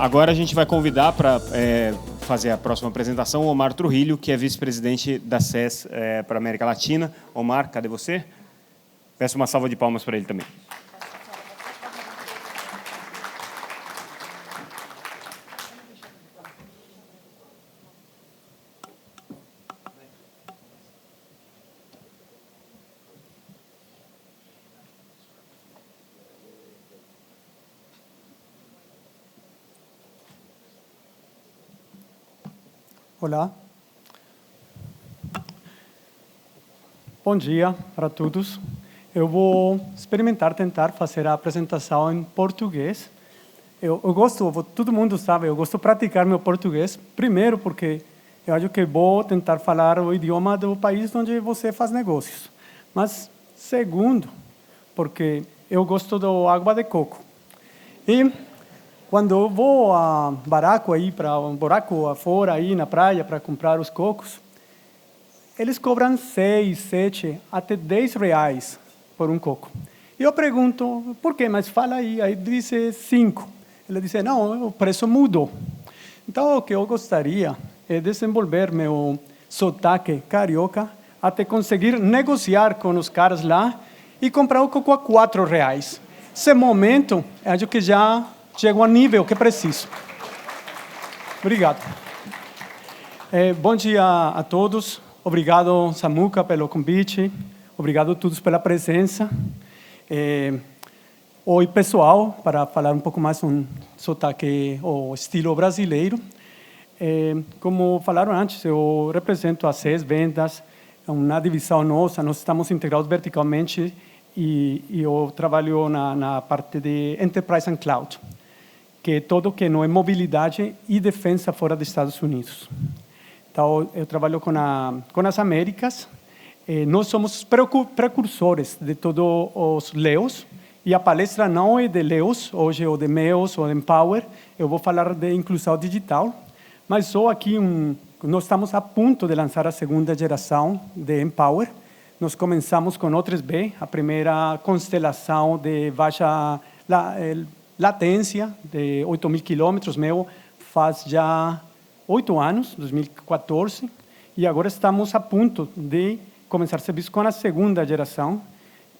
Agora a gente vai convidar para fazer a próxima apresentação o Omar Trujillo, que é vice-presidente da SES para a América Latina. Omar, cadê você? Peço uma salva de palmas para ele também. Olá. Bom dia para todos. Eu vou experimentar, tentar fazer a apresentação em português. Eu gosto, todo mundo sabe, eu gosto de praticar meu português. Primeiro, porque eu acho que vou tentar falar o idioma do país onde você faz negócios. Mas, segundo, porque eu gosto da água de coco. E quando eu vou a Baraco aí para um buraco afora aí na praia para comprar os cocos, eles cobram 6, 7, até 10 reais por um coco. E eu pergunto, por quê? Mas fala aí. Aí diz 5. Ele diz, não, o preço mudou. Então, o que eu gostaria é desenvolver meu sotaque carioca até conseguir negociar com os caras lá e comprar o coco a 4 reais. Nesse momento, acho que já chego ao nível que preciso. Obrigado. Bom dia a todos. Obrigado, Samuca, pelo convite. Obrigado a todos pela presença. Oi, pessoal, para falar um pouco mais um sotaque ou estilo brasileiro. Como falaram antes, eu represento a SES Vendas, uma divisão nossa. Nós estamos integrados verticalmente e eu trabalho na parte de Enterprise and Cloud, que é tudo que não é mobilidade e defesa fora dos Estados Unidos. Então, eu trabalho com as Américas. Nós somos precursores de todos os LEOs, e a palestra não é de LEOs, hoje ou de MEOs ou de Empower. Eu vou falar de inclusão digital, mas só aqui, nós estamos a ponto de lançar a segunda geração de Empower. Nós começamos com O3B, a primeira constelação de baixa latência de 8.000 quilômetros, faz já 8 anos, 2014, e agora estamos a ponto de começar serviço com a segunda geração,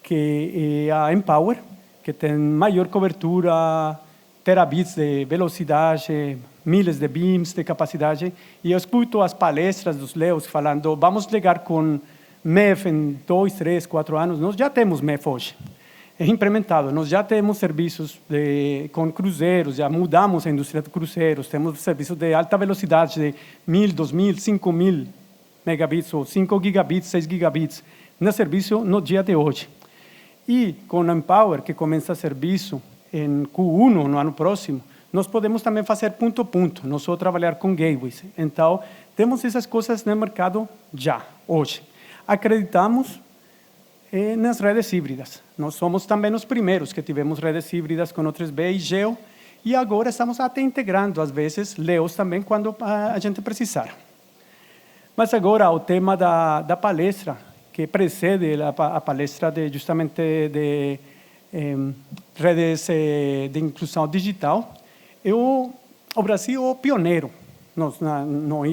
que é a Empower, que tem maior cobertura, terabits de velocidade, milhas de beams de capacidade, e eu escuto as palestras dos LEOs falando, vamos ligar com MEF em 2, 3, 4 anos. Nós já temos MEF hoje. É implementado. Nós já temos serviços com cruzeiros, já mudamos a indústria de cruzeiros, temos serviços de alta velocidade de 1.000, 2.000, 5.000 megabits ou 5 gigabits, 6 gigabits no serviço no dia de hoje. E com a Empower, que começa serviço em Q1, no ano próximo, nós podemos também fazer ponto a ponto, não só trabalhar com gateways. Então, temos essas coisas no mercado já, hoje. Acreditamos nas redes híbridas. Nós somos também os primeiros que tivemos redes híbridas com O3B e Geo, e agora estamos até integrando, às vezes, LEOs também, quando a gente precisar. Mas agora, o tema da palestra, que precede a palestra justamente de redes de inclusão digital, o Brasil é o pioneiro.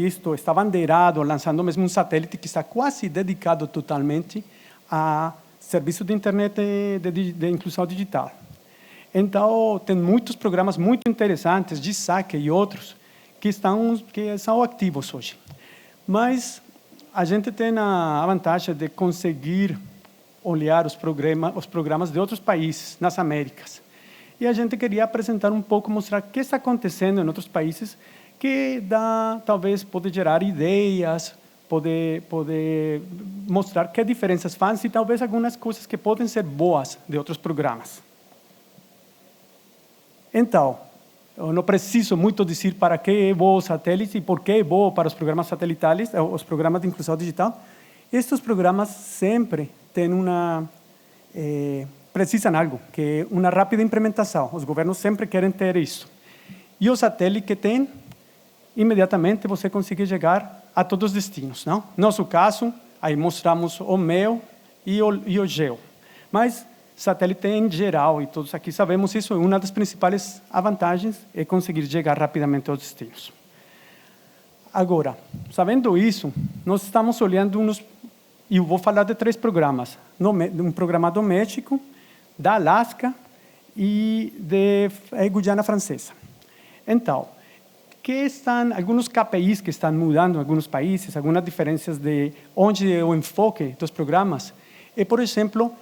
Isto está bandeirado, lançando mesmo um satélite que está quase dedicado totalmente a serviço de internet de inclusão digital. Então, tem muitos programas muito interessantes, de saque e outros, que são ativos hoje. Mas a gente tem a vantagem de conseguir olhar os programas de outros países, nas Américas. E a gente queria apresentar um pouco, mostrar o que está acontecendo em outros países, que talvez pode gerar ideias, poder mostrar que diferenças fazem e talvez algumas coisas que podem ser boas de outros programas. Então, eu não preciso muito dizer para que é bom o satélite e por que é bom para os programas satelitais, os programas de inclusão digital. Estes programas sempre têm precisam de algo, que é uma rápida implementação. Os governos sempre querem ter isso. E o satélite que tem, imediatamente você consegue chegar a todos os destinos, não? No nosso caso, aí mostramos o MEO e o GEO. Mas satélite em geral, e todos aqui sabemos isso, uma das principais vantagens é conseguir chegar rapidamente aos destinos. Agora, sabendo isso, nós estamos olhando e eu vou falar de 3 programas, um programa do México, da Alasca e de Guiana Francesa. Então, alguns KPIs que estão mudando em alguns países, algumas diferenças de onde é o enfoque dos programas, por exemplo,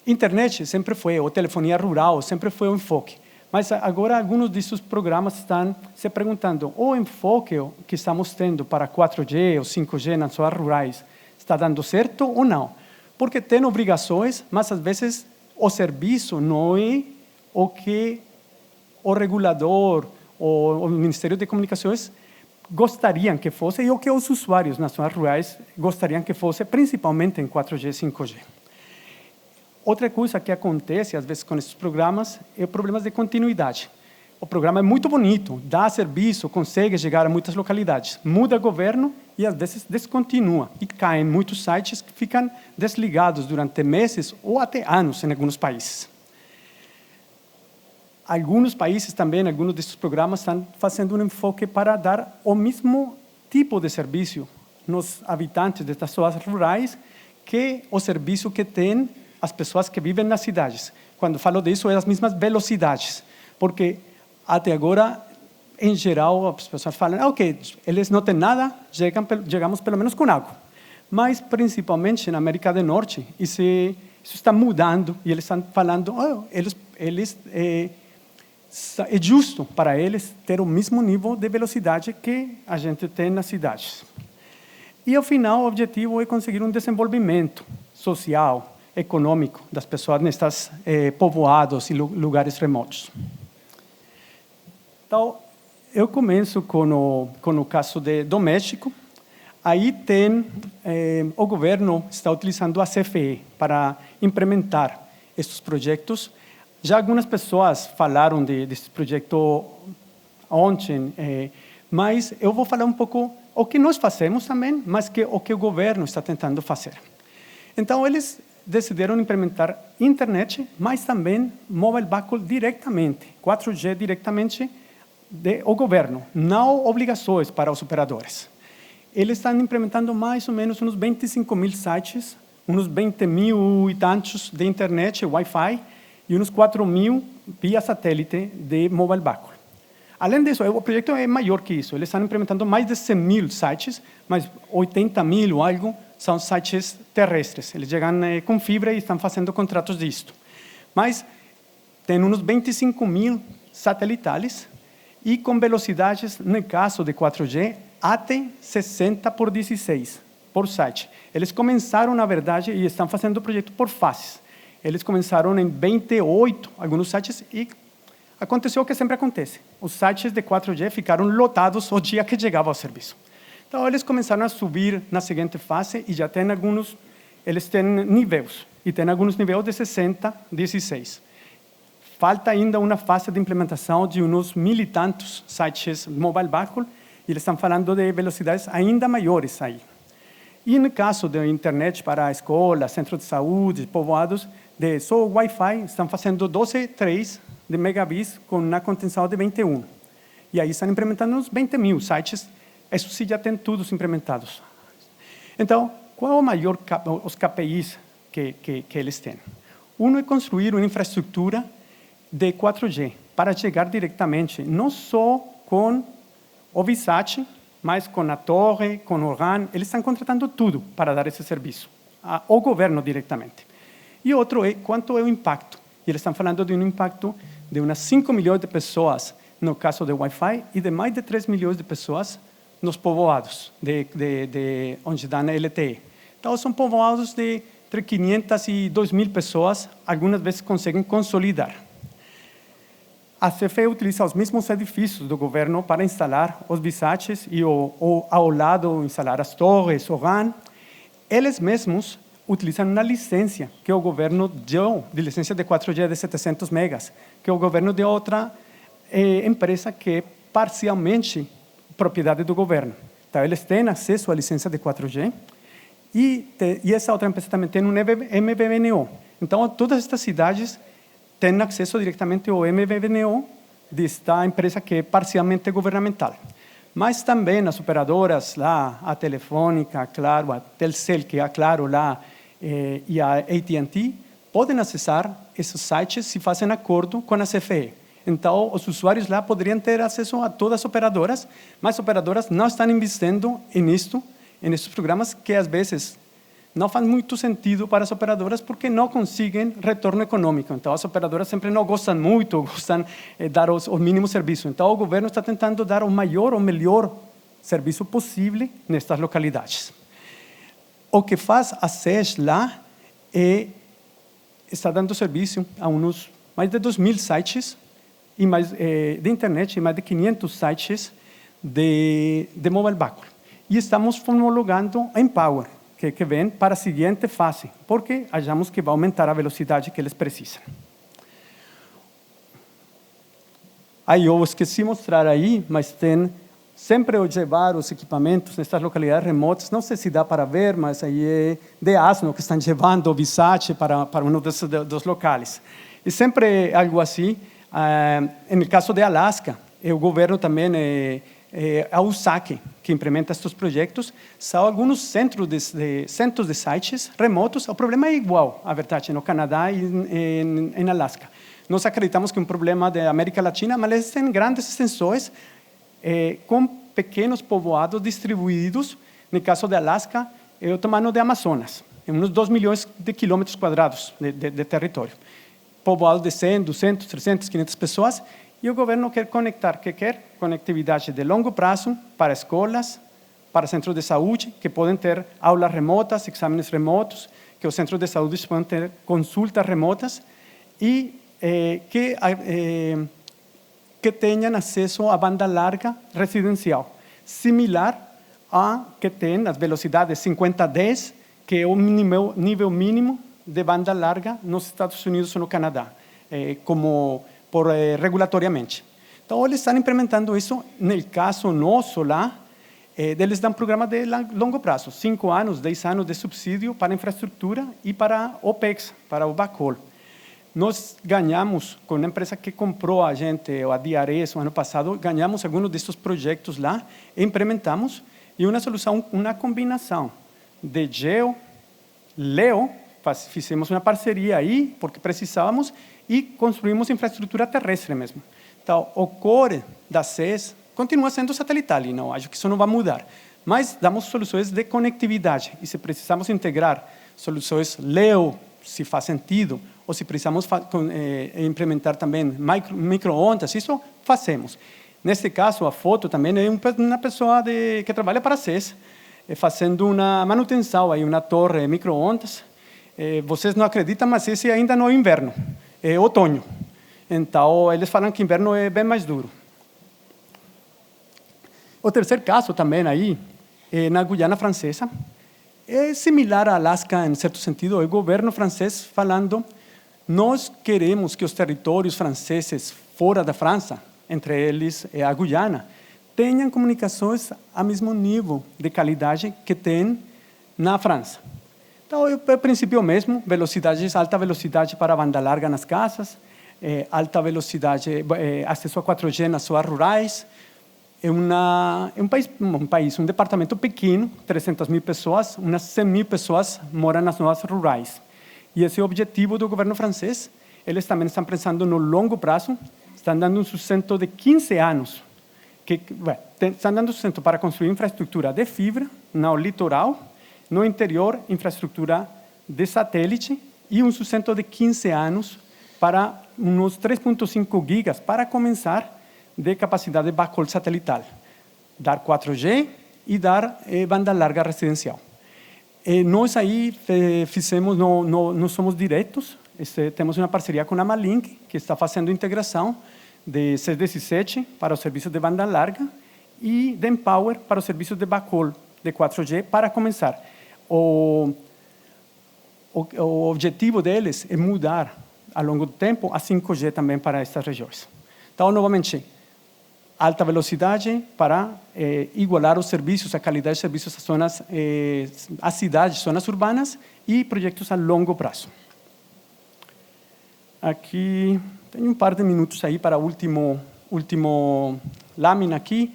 internet sempre foi, ou telefonia rural, sempre foi o enfoque. Mas agora alguns desses programas estão se perguntando, o enfoque que estamos tendo para 4G ou 5G nas zonas rurais está dando certo ou não? Porque tem obrigações, mas às vezes o serviço não é o que o regulador ou o Ministério de Comunicações gostariam que fosse e o que os usuários nas zonas rurais gostariam que fosse, principalmente em 4G e 5G. Outra coisa que acontece, às vezes, com esses programas, é problemas de continuidade. O programa é muito bonito, dá serviço, consegue chegar a muitas localidades, muda o governo e, às vezes, descontinua. E caem muitos sites que ficam desligados durante meses ou até anos em alguns países. Alguns países também, alguns desses programas, estão fazendo um enfoque para dar o mesmo tipo de serviço nos habitantes destas zonas rurais que o serviço que tem as pessoas que vivem nas cidades. Quando falo disso, é as mesmas velocidades, porque até agora, em geral, as pessoas falam, ok, eles não têm nada, chegamos pelo menos com água. Mas, principalmente na América do Norte, isso está mudando, e eles estão falando, é justo para eles ter o mesmo nível de velocidade que a gente tem nas cidades. E, ao final, o objetivo é conseguir um desenvolvimento social, econômico das pessoas nestes povoados e lugares remotos. Então, eu começo com o caso do México. Aí tem, o governo está utilizando a CFE para implementar estes projetos. Já algumas pessoas falaram desse projeto ontem, mas eu vou falar um pouco o que nós fazemos também, mas o que o governo está tentando fazer. Então, eles decidiram implementar internet, mas também mobile backhaul diretamente, 4G diretamente do governo, não obrigações para os operadores. Eles estão implementando mais ou menos uns 25.000 sites, uns 20.000 e tantos de internet, Wi-Fi, e uns 4.000 via satélite de mobile backhaul. Além disso, o projeto é maior que isso. Eles estão implementando mais de 100.000 sites, mas 80.000 ou algo são sites terrestres. Eles chegam com fibra e estão fazendo contratos disto. Mas tem uns 25.000 satelitais e com velocidades, no caso de 4G, até 60 por 16 por site. Eles começaram, na verdade, e estão fazendo o projeto por fases. Eles começaram em 28, alguns sites, e aconteceu o que sempre acontece. Os sites de 4G ficaram lotados o dia que chegava o serviço. Então, eles começaram a subir na seguinte fase e já tem alguns, eles têm níveis, e tem alguns níveis de 60, 16. Falta ainda uma fase de implementação de uns 1.000 e tantos sites mobile backhaul, e eles estão falando de velocidades ainda maiores aí. E no caso da internet para escolas, centros de saúde, povoados, de só Wi-Fi, estão fazendo 12,3 de megabits com uma contenção de 21. E aí estão implementando uns 20.000 sites. Isso sim já tem todos implementados. Então, qual é o maior os KPIs que eles têm? Um é construir uma infraestrutura de 4G para chegar diretamente, não só com o ViSat, mas com a torre, com o RAN. Eles estão contratando tudo para dar esse serviço ao governo diretamente. E outro é quanto é o impacto. E eles estão falando de um impacto de umas 5 milhões de pessoas no caso do Wi-Fi e de mais de 3 milhões de pessoas nos povoados de onde dá na LTE. Então, são povoados de entre 500 e 2.000 pessoas, algumas vezes conseguem consolidar. A CFE utiliza os mesmos edifícios do governo para instalar os ViSats e ao lado instalar as torres, o RAN. Eles mesmos utilizam uma licença que o governo deu, de licença de 4G de 700 megas, que o governo deu a outra empresa que é parcialmente propriedade do governo. Então, eles têm acesso à licença de 4G e essa outra empresa também tem um MVNO. Então, todas estas cidades têm acesso diretamente ao MVNO desta empresa que é parcialmente governamental. Mas também as operadoras lá, a Telefônica, a Claro, a Telcel, que é a Claro lá, e a AT&T, podem acessar esses sites se fazem acordo com a CFE. Então, os usuários lá poderiam ter acesso a todas as operadoras, mas as operadoras não estão investindo nesses programas que, às vezes, não faz muito sentido para as operadoras porque não conseguem retorno econômico. Então, as operadoras sempre não gostam muito, gostam de dar os mínimos serviços. Então, o governo está tentando dar o maior ou melhor serviço possível nestas localidades. O que faz a SES lá está dando serviço a mais de 2.000 sites e mais, de internet e mais de 500 sites de mobile backhaul. E estamos homologando a Empower, que vem para a seguinte fase, porque achamos que vai aumentar a velocidade que eles precisam. Aí eu esqueci de mostrar aí, mas tem sempre ao levar os equipamentos nessas localidades remotas, não sei se dá para ver, mas aí é de Asno que estão levando o Visage para um dos locais. E sempre algo assim. No caso de Alaska, o governo também a USAC, que implementa estes projetos, são alguns centros de sites remotos. O problema é igual, a verdade, no Canadá e em Alaska. Nós acreditamos que é um problema da América Latina, mas eles têm grandes extensões com pequenos povoados distribuídos. No caso de Alaska, é o tamanho de Amazonas, uns 2 milhões de quilômetros quadrados de território. Povoados de 100, 200, 300, 500 pessoas. E o governo quer conectividade de longo prazo para escolas, para centros de saúde, que podem ter aulas remotas, exames remotos, que os centros de saúde podem ter consultas remotas e que tenham acesso à banda larga residencial, similar a que tem as velocidades 5010, que é o nível mínimo de banda larga nos Estados Unidos ou no Canadá, regulatoriamente. Então, eles estão implementando isso. No caso nosso lá, eles dão programa de longo prazo, 5 anos, 10 anos de subsídio para infraestrutura e para OPEX, para o backhaul. Nós ganhamos, com a empresa que comprou a gente, a DRS, no ano passado, ganhamos alguns desses projetos lá, e implementamos, e uma solução, uma combinação de Geo, Leo, fizemos uma parceria aí, porque precisávamos, e construímos infraestrutura terrestre mesmo. Então, o core da SES continua sendo satelital, e não acho que isso não vai mudar. Mas damos soluções de conectividade, e se precisamos integrar soluções Leo, se faz sentido, ou se precisamos implementar também micro-ondas, isso fazemos. Neste caso, a foto também é uma pessoa que trabalha para a SES, fazendo uma manutenção, aí, uma torre micro-ondas. Vocês não acreditam, mas esse ainda não é inverno, é outono. Então, eles falam que inverno é bem mais duro. O terceiro caso também aí, é na Guiana Francesa, é similar a Alaska em certo sentido, é o governo francês falando: nós queremos que os territórios franceses fora da França, entre eles a Guiana, tenham comunicações ao mesmo nível de qualidade que tem na França. Então, é o princípio mesmo, alta velocidade para banda larga nas casas, alta velocidade, acesso a 4G nas zonas rurais. É um departamento pequeno, 300.000 pessoas, umas 100.000 pessoas moram nas zonas rurais. E esse é o objetivo do governo francês. Eles também estão pensando no longo prazo, estão dando um sustento de 15 anos, estão dando sustento para construir infraestrutura de fibra no litoral, no interior, infraestrutura de satélite, e um sustento de 15 anos para uns 3,5 gigas para começar de capacidade de backhaul satelital, dar 4G e dar banda larga residencial. Nós aí fizemos, não somos diretos, temos uma parceria com a Malink, que está fazendo integração de C17 para os serviços de banda larga e de Empower para os serviços de backhaul de 4G para começar. O objetivo deles é mudar ao longo do tempo a 5G também para estas regiões. Então, novamente, alta velocidade para igualar os serviços, a qualidade de serviços às zonas, às cidades, zonas urbanas, e projetos a longo prazo. aqui, tenho um par de minutos aí para a último lâmina aqui.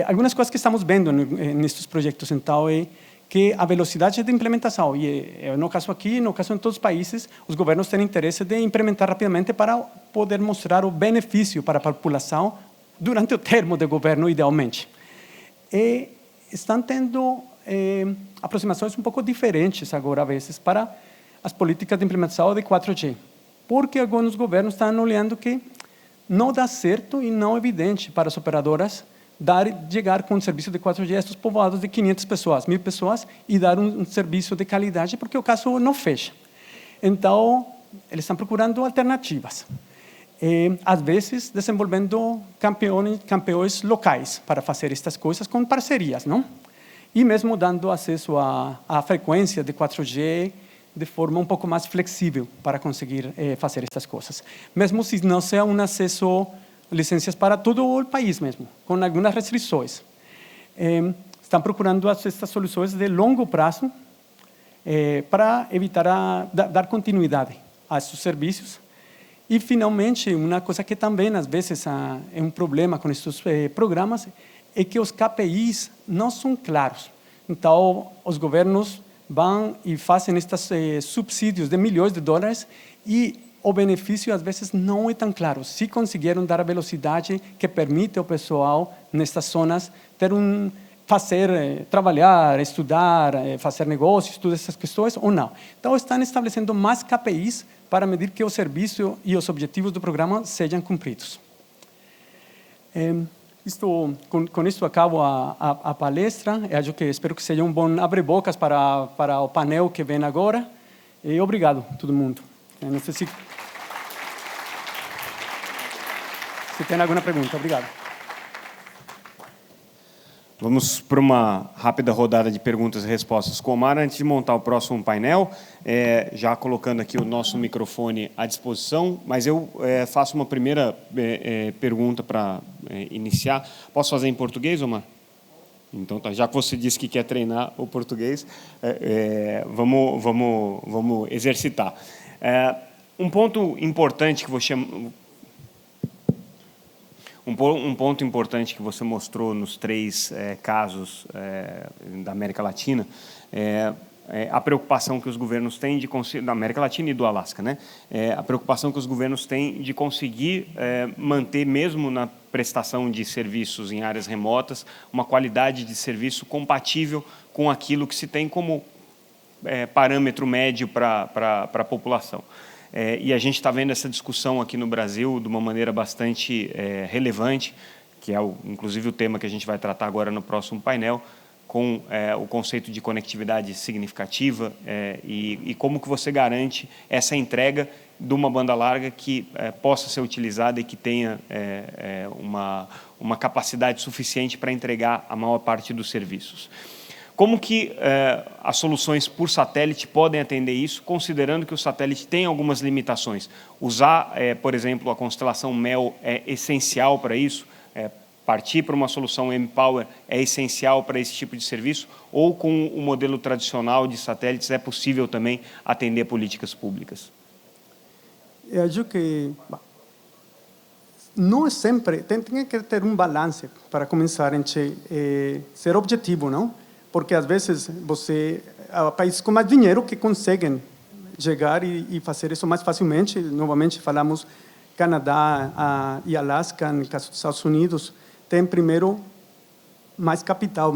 Algumas coisas que estamos vendo nestes projetos, então, é que a velocidade de implementação, e no caso aqui, no caso em todos os países, os governos têm interesse de implementar rapidamente para poder mostrar o benefício para a população durante o termo de governo, idealmente. E estão tendo aproximações um pouco diferentes agora, a vezes, para as políticas de implementação de 4G, porque alguns governos estão olhando que não dá certo e não é evidente para as operadoras chegar com um serviço de 4G a estes povoados de 500 pessoas, 1.000 pessoas, e dar um serviço de qualidade, porque o caso não fecha. Então, eles estão procurando alternativas. Às vezes, desenvolvendo campeões locais para fazer estas coisas com parcerias, não? E mesmo dando acesso à frequência de 4G de forma um pouco mais flexível para conseguir fazer estas coisas. Mesmo se não seja um acesso licenças para todo o país mesmo, com algumas restrições. Estão procurando estas soluções de longo prazo para evitar dar continuidade a esses serviços. E, finalmente, uma coisa que também, às vezes, é um problema com estes programas é que os KPIs não são claros. Então, os governos vão e fazem estes subsídios de milhões de dólares e o benefício, às vezes, não é tão claro. Se conseguiram dar a velocidade que permite ao pessoal, nestas zonas, trabalhar, estudar, fazer negócios, todas essas questões, ou não. Então, estão estabelecendo mais KPIs para medir que o serviço e os objetivos do programa sejam cumpridos. Com isso, acabo a palestra. Eu espero que seja um bom abre-bocas para o painel que vem agora. E obrigado a todo mundo. Não sei se tem alguma pergunta. Obrigado. Vamos para uma rápida rodada de perguntas e respostas com o Omar. Antes de montar o próximo painel, já colocando aqui o nosso microfone à disposição, mas eu faço uma primeira pergunta para iniciar. Posso fazer em português, Omar? Então, tá, já que você disse que quer treinar o português, vamos exercitar. Um ponto importante que você mostrou nos três casos da América Latina é a preocupação que os governos têm da América Latina e do Alasca, né? A preocupação que os governos têm de conseguir manter, mesmo na prestação de serviços em áreas remotas, uma qualidade de serviço compatível com aquilo que se tem como parâmetro médio para a população. E a gente está vendo essa discussão aqui no Brasil de uma maneira bastante relevante, que é, inclusive, o tema que a gente vai tratar agora no próximo painel, com o conceito de conectividade significativa e como que você garante essa entrega de uma banda larga que possa ser utilizada e que tenha uma capacidade suficiente para entregar a maior parte dos serviços. Como que as soluções por satélite podem atender isso, considerando que o satélite tem algumas limitações? Usar, por exemplo, a constelação MEL é essencial para isso? Partir para uma solução mPOWER é essencial para esse tipo de serviço? Ou com o modelo tradicional de satélites é possível também atender políticas públicas? Eu acho que não é sempre, tem que ter um balance para começar a ser objetivo, não? Porque, às vezes, há países com mais dinheiro que conseguem chegar e fazer isso mais facilmente. Novamente, falamos Canadá e Alasca, no caso dos Estados Unidos, tem, primeiro, mais capital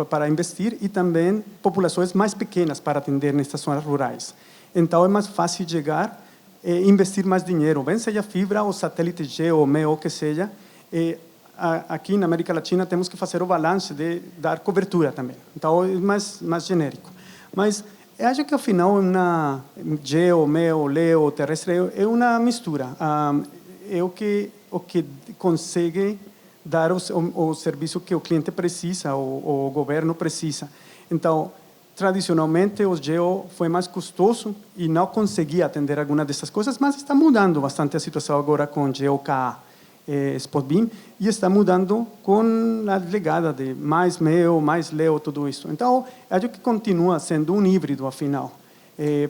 para investir e também populações mais pequenas para atender nessas zonas rurais. Então, é mais fácil chegar e investir mais dinheiro, bem seja fibra ou satélite G ou MEO, o que seja. Aqui na América Latina temos que fazer o balance de dar cobertura também. Então, é mais genérico. Mas eu acho que, ao final, uma GEO, MEO, LEO, terrestre, é uma mistura. É o que consegue dar o serviço que o cliente precisa, o governo precisa. Então, tradicionalmente, o GEO foi mais custoso e não conseguia atender alguma dessas coisas, mas está mudando bastante a situação agora com o GEO-KA. Spotbeam, e está mudando com a legada de mais MEO, mais LEO, tudo isso. Então, acho que continua sendo um híbrido, afinal.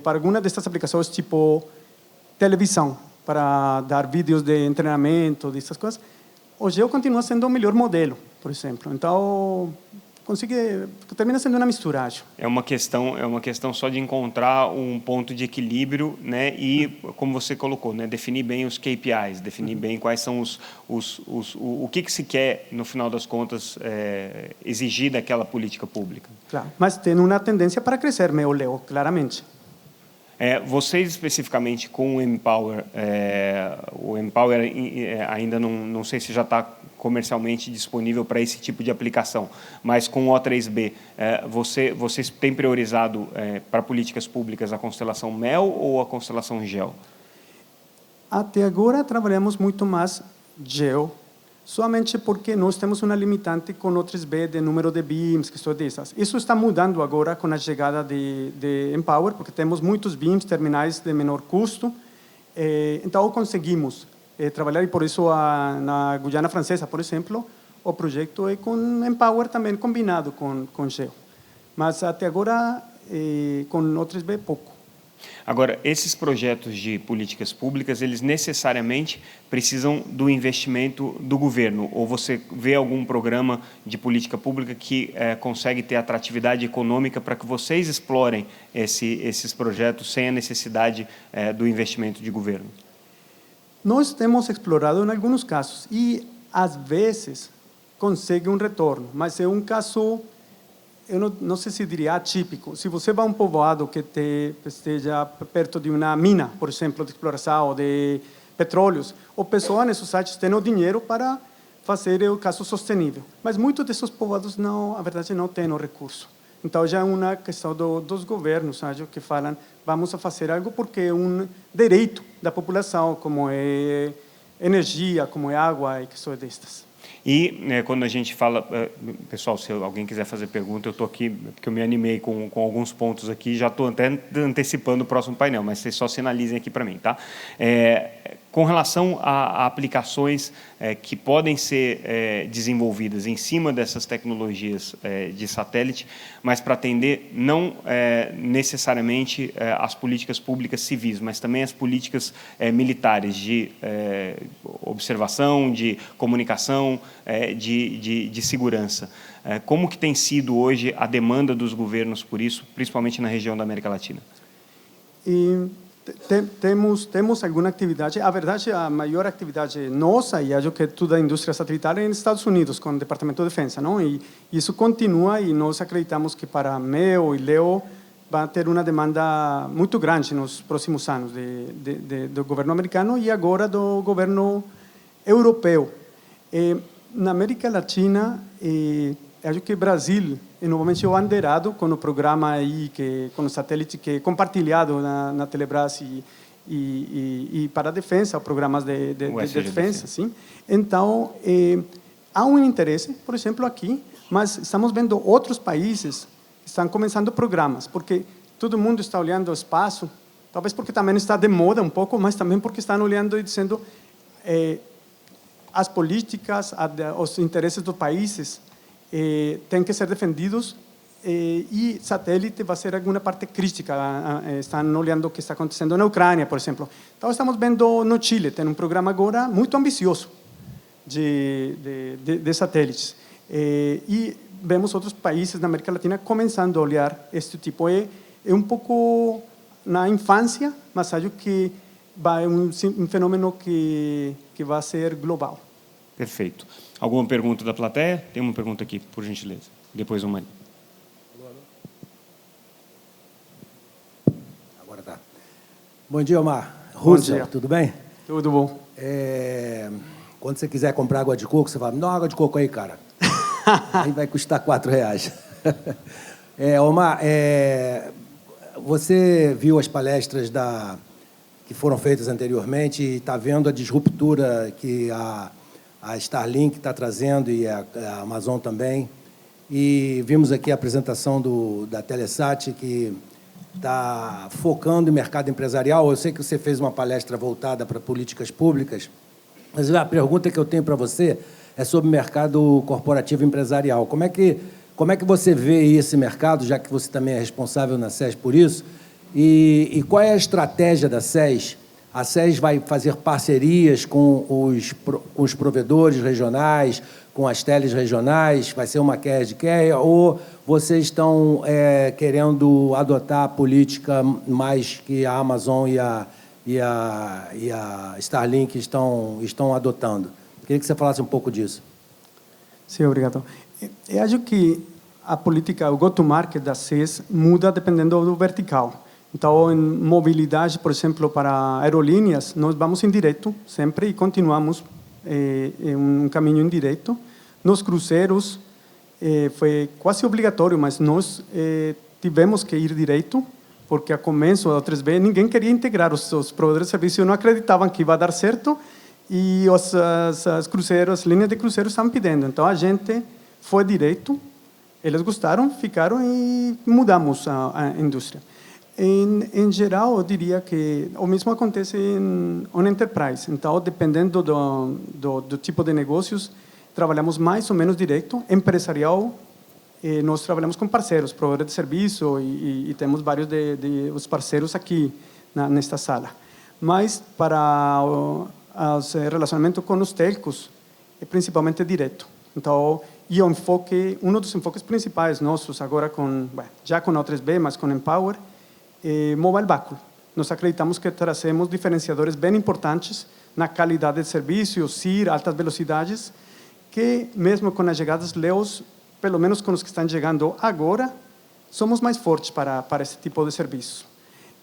Para algumas dessas aplicações, tipo televisão, para dar vídeos de treinamento, dessas coisas, o Geo continua sendo o melhor modelo, por exemplo. Então, termina sendo uma mistura, acho. É uma questão só de encontrar um ponto de equilíbrio, né? E, como você colocou, né? Definir bem os KPIs, definir bem quais são o que se quer, no final das contas, exigir daquela política pública. Claro, mas tem uma tendência para crescer, meu Leo, claramente. Vocês, especificamente, com o Empower, ainda não sei se já está comercialmente disponível para esse tipo de aplicação, mas com o O3B, vocês têm priorizado para políticas públicas a constelação MEL ou a constelação GEO? Até agora trabalhamos muito mais GEO, somente porque nós temos uma limitante com o O3B de número de BIMs, questões dessas. Isso está mudando agora com a chegada de Empower, porque temos muitos BIMs, terminais de menor custo, então conseguimos trabalhar, e por isso na Guiana Francesa, por exemplo, o projeto é com Empower também combinado com GEO. Mas até agora, com o O3B, pouco. Agora, esses projetos de políticas públicas, eles necessariamente precisam do investimento do governo? Ou você vê algum programa de política pública que consegue ter atratividade econômica para que vocês explorem esses projetos sem a necessidade do investimento de governo? Nós temos explorado em alguns casos e, às vezes, consegue um retorno, mas é um caso, eu não sei se diria atípico. Se você vai a um povoado que esteja perto de uma mina, por exemplo, de exploração de petróleos, o pessoal nesses sites tem o dinheiro para fazer o caso sostenível. Mas muitos desses povoados, não, a verdade, não têm o recurso. Então, já é uma questão dos governos, sabe, que falam, vamos fazer algo porque é um direito da população, como é energia, como é água e questões destas. E quando a gente fala, pessoal, se alguém quiser fazer pergunta, eu estou aqui, porque eu me animei com alguns pontos aqui, já estou até antecipando o próximo painel, mas vocês só sinalizem aqui para mim, tá? Com relação a aplicações que podem ser desenvolvidas em cima dessas tecnologias de satélite, mas para atender não necessariamente as políticas públicas civis, mas também as políticas militares de observação, de comunicação, de segurança. Como que tem sido hoje a demanda dos governos por isso, principalmente na região da América Latina? Temos alguma atividade. A verdade, a maior atividade nossa, e acho que toda a indústria satelital, é nos Estados Unidos, com o Departamento de Defesa, não? E isso continua, e nós acreditamos que para MEO e LEO vai ter uma demanda muito grande nos próximos anos do governo americano e agora do governo europeu. Na América Latina, acho que o Brasil é novamente o bandeirado com o programa aí, com o satélite que é compartilhado na Telebrás e para a defesa, programas de defesa. Sim. Então, há um interesse, por exemplo, aqui, mas estamos vendo outros países que estão começando programas, porque todo mundo está olhando o espaço, talvez porque também está de moda um pouco, mas também porque estão olhando e dizendo as políticas, os interesses dos países têm que ser defendidos e satélite vai ser alguma parte crítica. Estão olhando o que está acontecendo na Ucrânia, por exemplo. Então, estamos vendo no Chile, tem um programa agora muito ambicioso de satélites. E vemos outros países da América Latina começando a olhar este tipo. É um pouco na infância, mas acho que vai um fenômeno que vai ser global. Perfeito. Alguma pergunta da plateia? Tem uma pergunta aqui, por gentileza. Depois uma. Agora tá. Bom dia, Omar. Russell, tudo bem? Tudo bom. Quando você quiser comprar água de coco, você fala, me dá uma água de coco aí, cara. Aí vai custar R$4. Omar, você viu as palestras que foram feitas anteriormente e está vendo a disruptura que a Starlink está trazendo e a Amazon também. E vimos aqui a apresentação da Telesat, que está focando em mercado empresarial. Eu sei que você fez uma palestra voltada para políticas públicas, mas a pergunta que eu tenho para você é sobre o mercado corporativo empresarial. Como é que você vê esse mercado, já que você também é responsável na SES por isso? E qual é a estratégia da SES A SES vai fazer parcerias com os provedores regionais, com as teles regionais? Vai ser uma care-de-care? Ou vocês estão querendo adotar a política mais que a Amazon e a Starlink estão adotando? Queria que você falasse um pouco disso. Sim, obrigado. Eu acho que a política, o go-to-market da SES muda dependendo do vertical. Então, em mobilidade, por exemplo, para aerolíneas, nós vamos em direto sempre e continuamos em um caminho em direto. Nos cruzeiros, foi quase obrigatório, mas nós tivemos que ir direito, porque a começo da O3B ninguém queria integrar, os provedores de serviço não acreditavam que ia dar certo e as cruzeiros, as linhas de cruzeiros estavam pedindo. Então, a gente foi direito, eles gostaram, ficaram e mudamos a indústria. Em geral, eu diria que o mesmo acontece em enterprise. Então, dependendo do tipo de negócios, trabalhamos mais ou menos direto. Empresarial, nós trabalhamos com parceiros, provedores de serviço, e temos vários os parceiros aqui nesta sala. Mas para o relacionamento com os telcos, é principalmente direto. Então, e um dos enfoques principais nossos agora já com a O3B, mas com Empower, mobile backhaul. Nós acreditamos que trazemos diferenciadores bem importantes na qualidade de serviço, SIR, altas velocidades, que mesmo com as chegadas LEOs, pelo menos com os que estão chegando agora, somos mais fortes para esse tipo de serviço.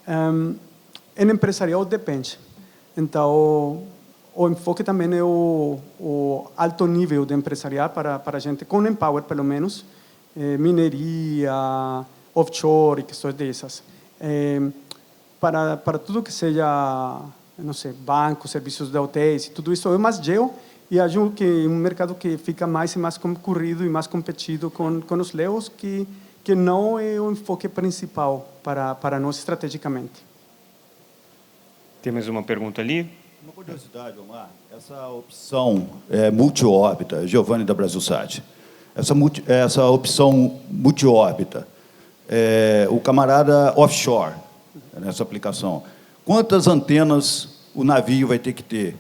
Em empresarial depende. Então, o enfoque também é o alto nível de empresarial para a gente, com Empower pelo menos, mineria, offshore e questões dessas. Para tudo que seja, não sei, banco, serviços de hotéis, tudo isso é mais geo, e acho que é um mercado que fica mais e mais concorrido e mais competido com os LEOs, que não é o enfoque principal para nós estrategicamente. Tem mais uma pergunta ali? Uma curiosidade, Omar, essa opção multi-órbita, Giovanni da Brasilsat, essa opção multi-órbita, o camarada offshore, nessa aplicação, quantas antenas o navio vai ter que ter,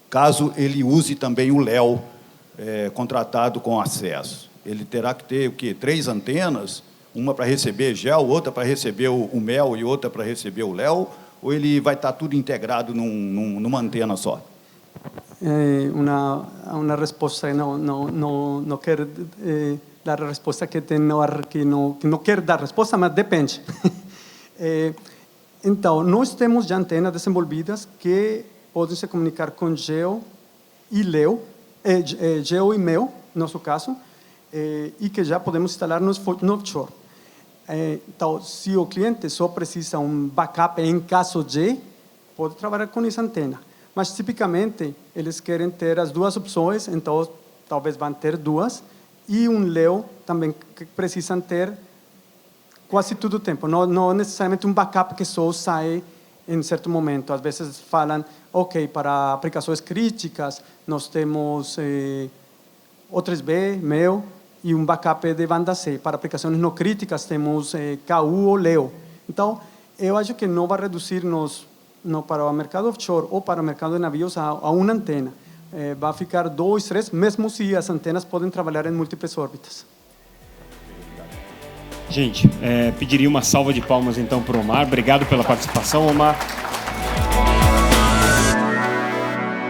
caso ele use também o LEO contratado com acesso? Ele terá que ter o quê? 3 antenas, uma para receber GEL, outra para receber o MEL e outra para receber o LEO, ou ele vai estar tudo integrado numa antena só? Uma resposta, não quero dar a resposta que não quero dar resposta, mas depende. Então, nós temos já antenas desenvolvidas que podem se comunicar com GEO e LEO, GEO e MEO, no nosso caso, e que já podemos instalar no offshore. Então, se o cliente só precisa um backup em caso de, pode trabalhar com essa antena. Mas, tipicamente, eles querem ter as duas opções, então, talvez vão ter duas, e um LEO também que precisam ter quase todo o tempo. Não necessariamente um backup que só sai em certo momento. Às vezes falam, ok, para aplicações críticas, nós temos O3B, MEO, e um backup de banda C. Para aplicações não críticas, temos KU ou LEO. Então, eu acho que não vai reduzir-nos para o mercado offshore ou para o mercado de navios a uma antena. Vai ficar 2, 3, mesmo se as antenas podem trabalhar em múltiplas órbitas. Gente, pediria uma salva de palmas então para o Omar. Obrigado pela participação, Omar.